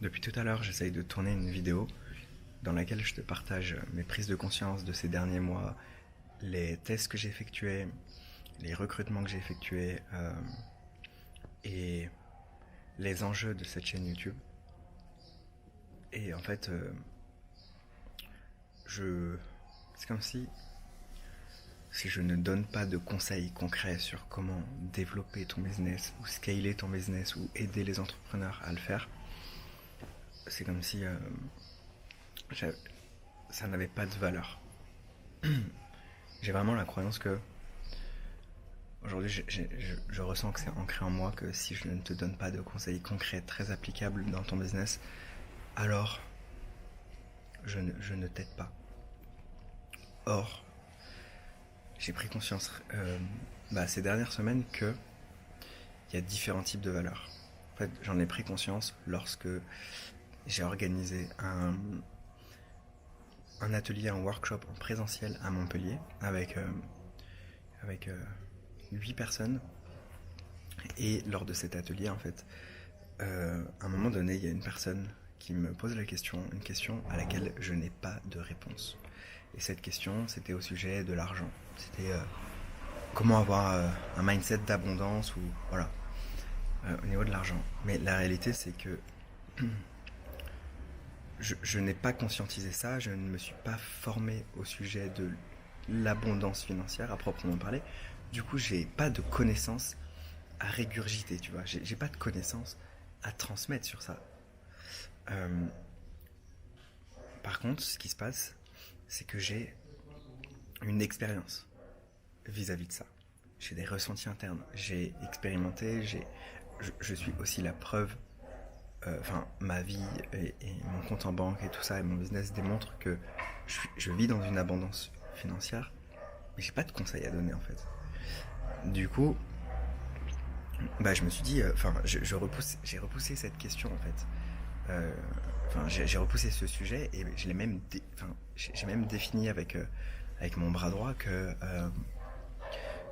Depuis tout à l'heure, j'essaye de tourner une vidéo dans laquelle je te partage mes prises de conscience de ces derniers mois, les tests que j'ai effectués, les recrutements que j'ai effectués et les enjeux de cette chaîne YouTube. Et en fait, c'est comme si je ne donne pas de conseils concrets sur comment développer ton business ou scaler ton business ou aider les entrepreneurs à le faire, c'est comme si ça n'avait pas de valeur. J'ai vraiment la croyance que aujourd'hui je ressens que c'est ancré en moi que si je ne te donne pas de conseils concrets très applicables dans ton business, alors je ne t'aide pas. Or, j'ai pris conscience ces dernières semaines que il y a différents types de valeurs. En fait, j'en ai pris conscience lorsque j'ai organisé un atelier, un workshop en présentiel à Montpellier avec 8 personnes. Et lors de cet atelier, en fait, à un moment donné, il y a une personne qui me pose une question à laquelle je n'ai pas de réponse. Et cette question, c'était au sujet de l'argent. C'était comment avoir un mindset d'abondance ou voilà, au niveau de l'argent. Mais la réalité, c'est que je n'ai pas conscientisé ça, je ne me suis pas formé au sujet de l'abondance financière à proprement parler. Du coup, j'ai pas de connaissances à régurgiter, tu vois. J'ai pas de connaissances à transmettre sur ça. Par contre, ce qui se passe, c'est que j'ai une expérience vis-à-vis de ça. J'ai des ressentis internes, j'ai expérimenté, je suis aussi la preuve. Ma vie et mon compte en banque et tout ça et mon business démontrent que je vis dans une abondance financière, mais j'ai pas de conseils à donner en fait. Du coup, je me suis dit, j'ai repoussé cette question en fait. J'ai repoussé ce sujet et j'ai même défini avec mon bras droit que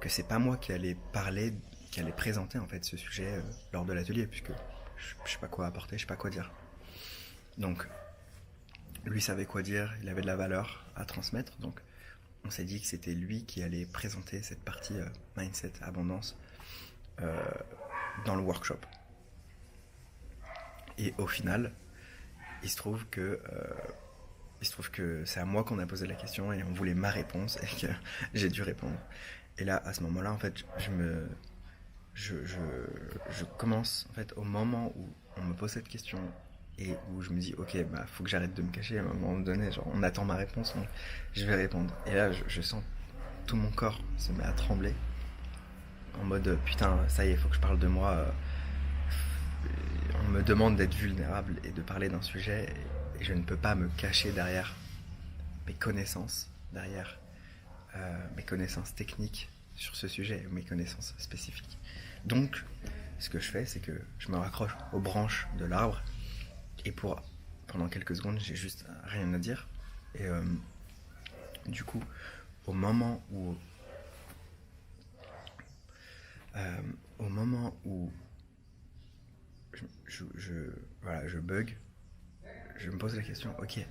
c'est pas moi qui allais parler, qui allait présenter en fait ce sujet lors de l'atelier, puisque je sais pas quoi apporter, je sais pas quoi dire. Donc, lui savait quoi dire, il avait de la valeur à transmettre, donc on s'est dit que c'était lui qui allait présenter cette partie mindset, abondance dans le workshop. Et au final, il se trouve que c'est à moi qu'on a posé la question et on voulait ma réponse et que j'ai dû répondre. Et là, à ce moment-là, en fait, je commence, en fait, au moment où on me pose cette question et où je me dis, ok, faut que j'arrête de me cacher à un moment donné, genre, on attend ma réponse, donc je vais répondre. Et là, je sens tout mon corps se met à trembler, en mode, putain, ça y est, faut que je parle de moi. On me demande d'être vulnérable et de parler d'un sujet, et je ne peux pas me cacher derrière mes connaissances, derrière mes connaissances techniques sur ce sujet, mes connaissances spécifiques. Donc, ce que je fais, c'est que je me raccroche aux branches de l'arbre et pendant quelques secondes, j'ai juste rien à dire. Et du coup, au moment où je bug, je me pose la question, ok, tu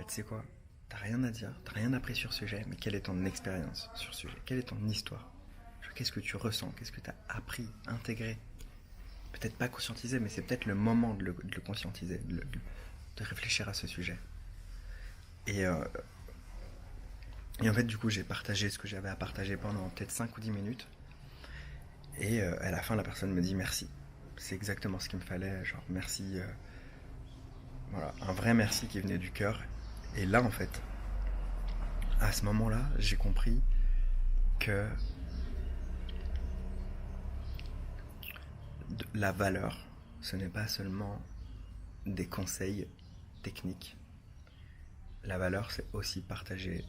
sais quoi, t'as rien à dire, t'as rien appris sur ce sujet, mais quelle est ton expérience sur ce sujet? Quelle est ton histoire? Qu'est-ce que tu ressens? Qu'est-ce que t'as appris, intégré? Peut-être pas conscientisé, mais c'est peut-être le moment de le conscientiser, de réfléchir à ce sujet. Et en fait, du coup, j'ai partagé ce que j'avais à partager pendant peut-être 5 ou 10 minutes. Et à la fin, la personne me dit merci. C'est exactement ce qu'il me fallait, genre merci. Voilà, un vrai merci qui venait du cœur. Et là, en fait, à ce moment-là, j'ai compris que la valeur, ce n'est pas seulement des conseils techniques. La valeur, c'est aussi partager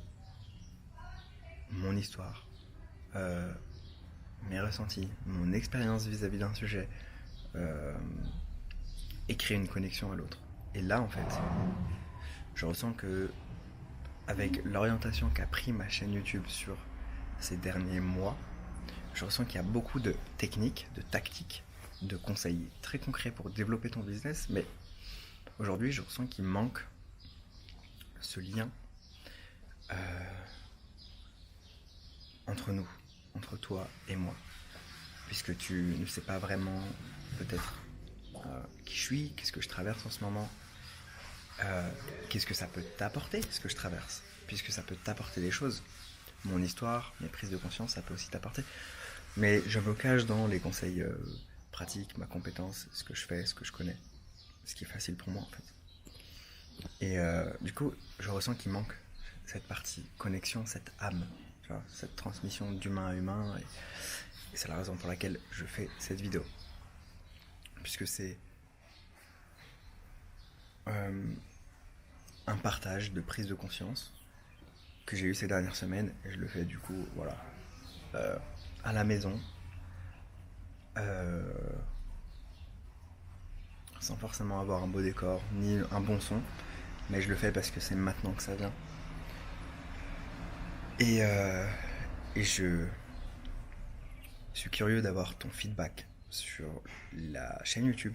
mon histoire, mes ressentis, mon expérience vis-à-vis d'un sujet, et créer une connexion à l'autre. Et là, en fait, je ressens que avec l'orientation qu'a pris ma chaîne YouTube sur ces derniers mois, je ressens qu'il y a beaucoup de techniques, de tactiques, de conseils très concrets pour développer ton business, mais aujourd'hui, je ressens qu'il manque ce lien entre nous, entre toi et moi, puisque tu ne sais pas vraiment peut-être qui je suis, qu'est-ce que je traverse en ce moment, qu'est-ce que ça peut t'apporter, ce que je traverse, puisque ça peut t'apporter des choses. Mon histoire, mes prises de conscience, ça peut aussi t'apporter. Mais je me cache dans les conseils pratiques, ma compétence, ce que je fais, ce que je connais, ce qui est facile pour moi en fait. Et du coup, je ressens qu'il manque cette partie connexion, cette âme, tu vois, cette transmission d'humain à humain. Et c'est la raison pour laquelle je fais cette vidéo. Puisque c'est un partage de prise de conscience que j'ai eu ces dernières semaines. Et je le fais du coup, voilà, à la maison. Sans forcément avoir un beau décor, ni un bon son. Mais je le fais parce que c'est maintenant que ça vient. Et je suis curieux d'avoir ton feedback sur la chaîne YouTube,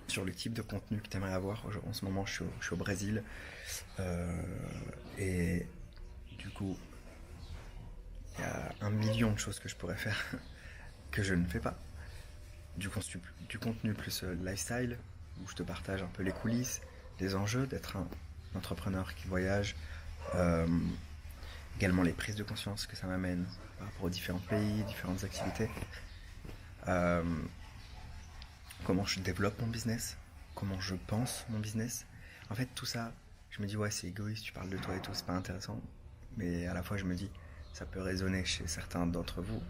sur le type de contenu que tu aimerais avoir. En ce moment, je suis au Brésil. Et du coup, il y a 1 million de choses que je pourrais faire que je ne fais pas. Du contenu plus lifestyle, où je te partage un peu les coulisses, les enjeux d'être un entrepreneur qui voyage. Également les prises de conscience que ça m'amène par rapport aux différents pays, différentes activités. Comment je développe mon business, comment je pense mon business. En fait, tout ça, je me dis, ouais, c'est égoïste, tu parles de toi et tout, c'est pas intéressant. Mais à la fois, je me dis, ça peut résonner chez certains d'entre vous.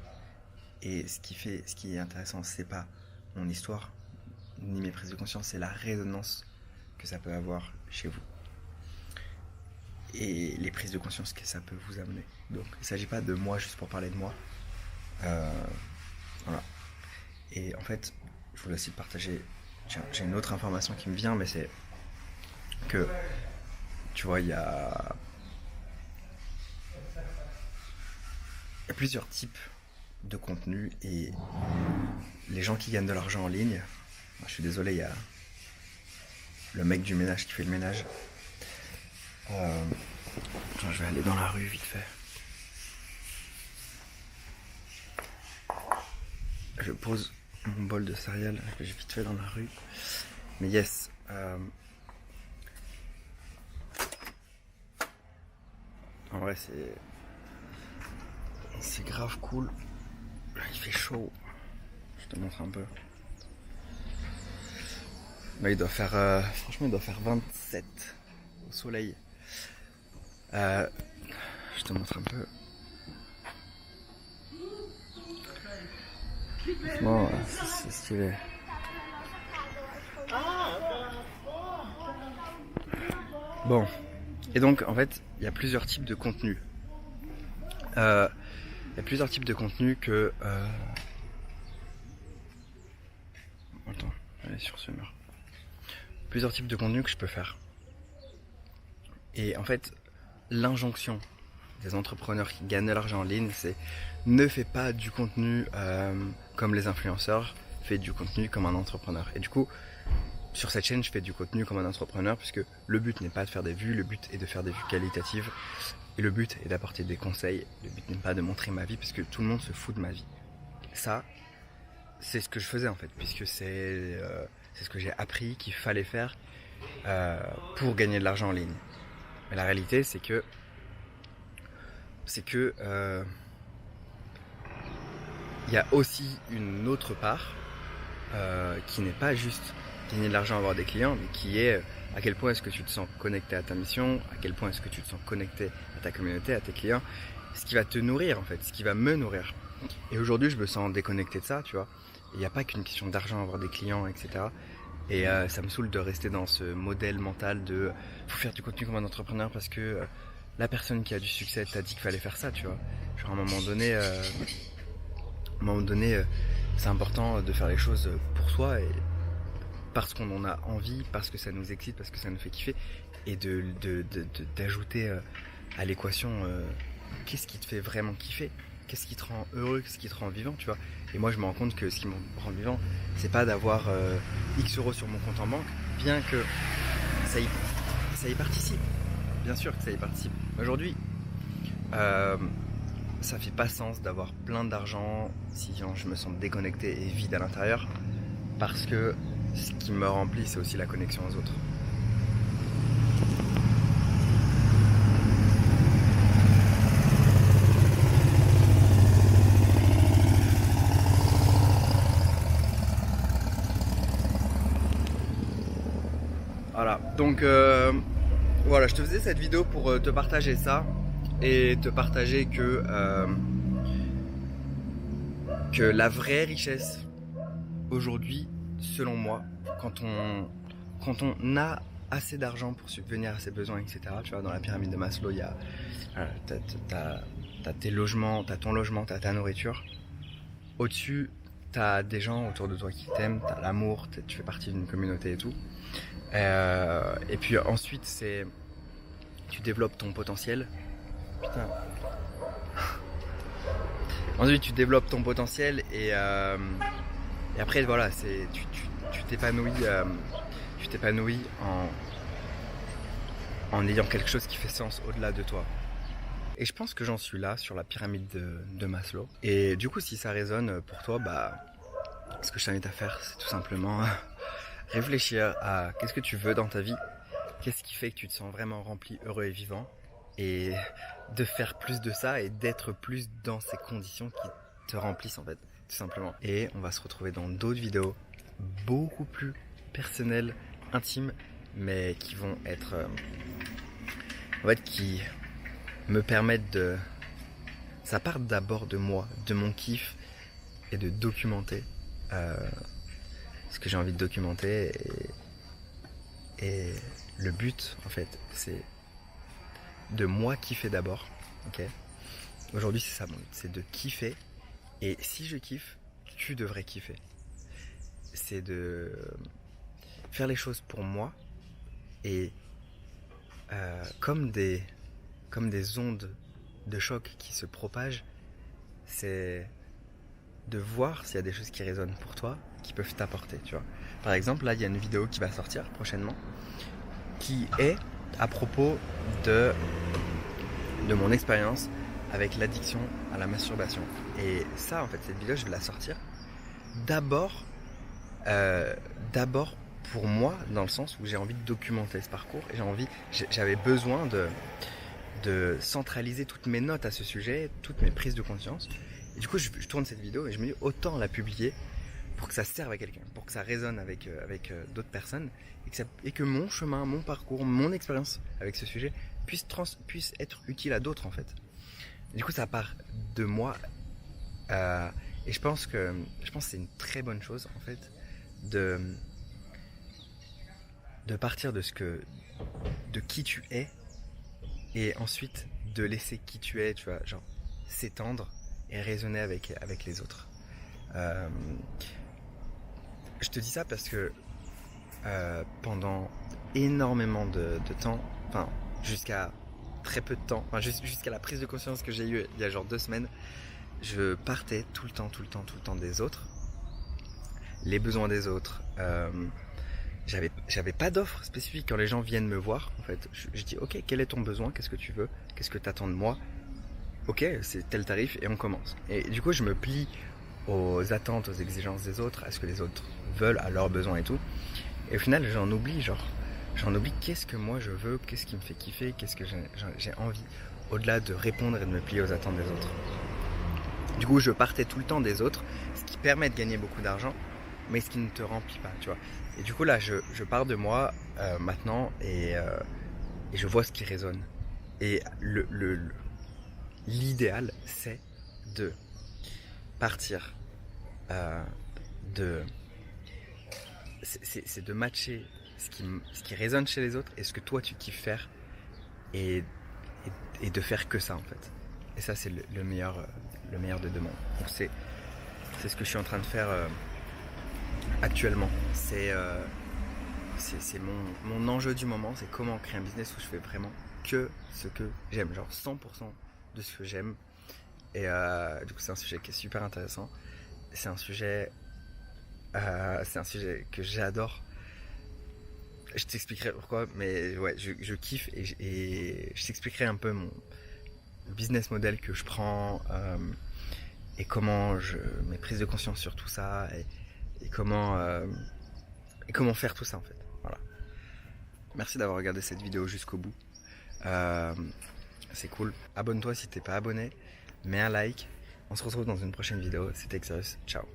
Et ce qui est intéressant, c'est pas mon histoire, ni mes prises de conscience, c'est la résonance que ça peut avoir chez vous. Et les prises de conscience que ça peut vous amener. Donc, il ne s'agit pas de moi juste pour parler de moi. Voilà. Et en fait, je voulais aussi partager. J'ai une autre information qui me vient, mais c'est que, tu vois, il y a plusieurs types de contenus et les gens qui gagnent de l'argent en ligne. Je suis désolé, il y a le mec du ménage qui fait le ménage. Je vais aller dans la rue vite fait. Je pose mon bol de céréales que j'ai vite fait dans la rue. Mais yes. En vrai, c'est grave cool. Il fait chaud. Je te montre un peu. Là, il doit faire, franchement, il doit faire 27 au soleil. Je te montre un peu. Franchement, c'est stylé. Bon. Et donc, en fait, il y a plusieurs types de contenus. Il y a plusieurs types de contenus que... Attends, allez sur ce mur. Plusieurs types de contenus que je peux faire. Et en fait, l'injonction des entrepreneurs qui gagnent de l'argent en ligne, c'est ne fais pas du contenu comme les influenceurs, fais du contenu comme un entrepreneur. Et du coup, sur cette chaîne, je fais du contenu comme un entrepreneur puisque le but n'est pas de faire des vues, le but est de faire des vues qualitatives et le but est d'apporter des conseils. Le but n'est pas de montrer ma vie puisque tout le monde se fout de ma vie. Ça, c'est ce que je faisais en fait, puisque c'est ce que j'ai appris qu'il fallait faire pour gagner de l'argent en ligne. Mais la réalité, c'est que il y a aussi une autre part qui n'est pas juste gagner de l'argent, avoir des clients, mais qui est à quel point est-ce que tu te sens connecté à ta mission, à quel point est-ce que tu te sens connecté à ta communauté, à tes clients, ce qui va te nourrir en fait, ce qui va me nourrir. Et aujourd'hui, je me sens déconnecté de ça, tu vois. Il n'y a pas qu'une question d'argent, avoir des clients, etc. Et ça me saoule de rester dans ce modèle mental de faut faire du contenu comme un entrepreneur parce que la personne qui a du succès t'a dit qu'il fallait faire ça, tu vois. Genre à un moment donné, c'est important de faire les choses pour soi et parce qu'on en a envie, parce que ça nous excite, parce que ça nous fait kiffer et d'ajouter à l'équation qu'est-ce qui te fait vraiment kiffer, qu'est-ce qui te rend heureux, qu'est-ce qui te rend vivant, tu vois. Et moi je me rends compte que ce qui me rend vivant, c'est pas d'avoir X euros sur mon compte en banque, bien que ça y participe. Bien sûr que ça y participe. Aujourd'hui, ça fait pas sens d'avoir plein d'argent si je me sens déconnecté et vide à l'intérieur, parce que ce qui me remplit, c'est aussi la connexion aux autres. Voilà, donc voilà, je te faisais cette vidéo pour te partager ça et te partager que la vraie richesse aujourd'hui, selon moi, quand on a assez d'argent pour subvenir à ses besoins, etc. Tu vois, dans la pyramide de Maslow, il y a t'as tes logements, t'as ton logement, t'as ta nourriture. Au-dessus, t'as des gens autour de toi qui t'aiment, t'as l'amour, tu fais partie d'une communauté et tout. Et puis ensuite, tu développes ton potentiel. Putain. Ensuite, tu développes ton potentiel et après, voilà, tu t'épanouis en ayant quelque chose qui fait sens au-delà de toi. Et je pense que j'en suis là sur la pyramide de Maslow. Et du coup, si ça résonne pour toi, ce que je t'invite à faire, c'est tout simplement réfléchir à qu'est-ce que tu veux dans ta vie, qu'est-ce qui fait que tu te sens vraiment rempli, heureux et vivant, et de faire plus de ça et d'être plus dans ces conditions qui te remplissent en fait, tout simplement. Et on va se retrouver dans d'autres vidéos beaucoup plus personnelles, intimes, mais qui vont être qui me permettent de... Ça part d'abord de moi, de mon kiff et de documenter ce que j'ai envie de documenter et le but en fait c'est de moi kiffer d'abord, ok. Aujourd'hui c'est ça mon but, c'est de kiffer, et si je kiffe, tu devrais kiffer. C'est de faire les choses pour moi et comme des ondes de choc qui se propagent, c'est de voir s'il y a des choses qui résonnent pour toi, qui peuvent t'apporter, tu vois. Par exemple, là, il y a une vidéo qui va sortir prochainement, qui est à propos de mon expérience avec l'addiction à la masturbation. Et ça, en fait, cette vidéo, je vais la sortir d'abord pour moi, dans le sens où j'ai envie de documenter ce parcours, et j'avais besoin de centraliser toutes mes notes à ce sujet, toutes mes prises de conscience. Et du coup, je tourne cette vidéo et je me dis autant la publier pour que ça serve à quelqu'un, pour que ça résonne avec d'autres personnes, et que mon chemin, mon parcours, mon expérience avec ce sujet puisse être utile à d'autres en fait. Du coup, ça part de moi, et je pense que c'est une très bonne chose en fait de partir de qui tu es, et ensuite de laisser qui tu es, tu vois, genre s'étendre et résonner avec les autres. Je te dis ça parce que pendant énormément de temps, enfin jusqu'à très peu de temps, enfin jusqu'à la prise de conscience que j'ai eue il y a genre 2 semaines, je partais tout le temps des autres, les besoins des autres. J'avais pas d'offre spécifique. Quand les gens viennent me voir, en fait, je dis ok, quel est ton besoin, qu'est-ce que tu veux, qu'est-ce que tu attends de moi, ok, c'est tel tarif, et on commence. Et du coup, je me plie aux attentes, aux exigences des autres, à ce que les autres veulent, à leurs besoins et tout. Et au final, j'en oublie qu'est-ce que moi je veux, qu'est-ce qui me fait kiffer, qu'est-ce que j'ai envie, au-delà de répondre et de me plier aux attentes des autres. Du coup, je partais tout le temps des autres, ce qui permet de gagner beaucoup d'argent, mais ce qui ne te remplit pas, tu vois. Et du coup, là, je pars de moi maintenant, et je vois ce qui résonne. Et l'idéal, c'est de partir c'est de matcher ce qui résonne chez les autres et ce que toi tu kiffes faire, et de faire que ça en fait. Et ça, c'est le meilleur des deux mondes. Donc c'est ce que je suis en train de faire actuellement. C'est mon enjeu du moment, c'est comment créer un business où je fais vraiment que ce que j'aime, genre 100% de ce que j'aime. Et du coup, c'est un sujet qui est super intéressant. C'est un sujet que j'adore Je t'expliquerai pourquoi, mais ouais, je kiffe et je t'expliquerai un peu mon business model que je prends et comment mes prises de conscience sur tout ça et comment faire tout ça en fait. Voilà. Merci d'avoir regardé cette vidéo jusqu'au bout. Euh, c'est cool. Abonne-toi si t'es pas abonné. Mets un like. On se retrouve dans une prochaine vidéo. C'était Xerus. Ciao.